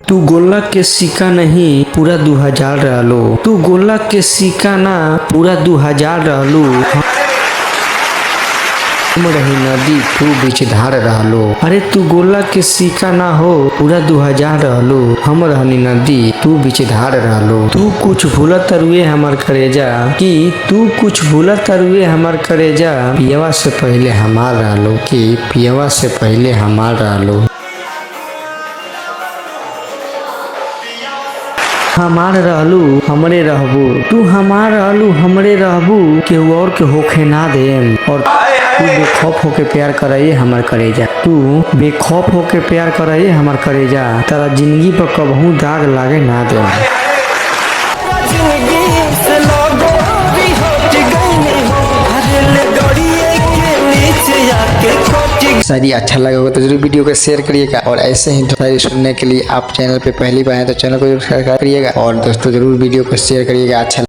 तू गोला के सिक्का नहीं पूरा 2000 रहलो। तू गोला के सिक्का ना पूरा 2000 रहलो। हम रही नदी तू बीच धार रहलो। अरे तू गोला के सिक्का ना हो पूरा 2000 रहलो। हम रहनी नदी तू बीच धार रहलो। तू कुछ भूला तरुए हमार करेजा कि तू कुछ भूला तरुए हमार करेजा। पियवा से पहले हमार रहलो कि पियवा से पहले हमार रहलो। हमार रहलू हमरे रहबू। तू हमार रहलू हमरे रहबू केहू और के होखे ना देम। और तू बेखौफ होके प्यार कराइए हमार करेजा। तू बेखौफ होके प्यार कराइए हमार करेजा। तेरा जिंदगी पर कबहू दाग लागे ना दे। शायद अच्छा लगा होगा तो जरूर वीडियो को शेयर करिएगा। और ऐसे ही शायरी सुनने के लिए आप चैनल पे पहली बार हैं तो चैनल को सब्सक्राइब करिएगा। और दोस्तों जरूर वीडियो को शेयर करिएगा। अच्छा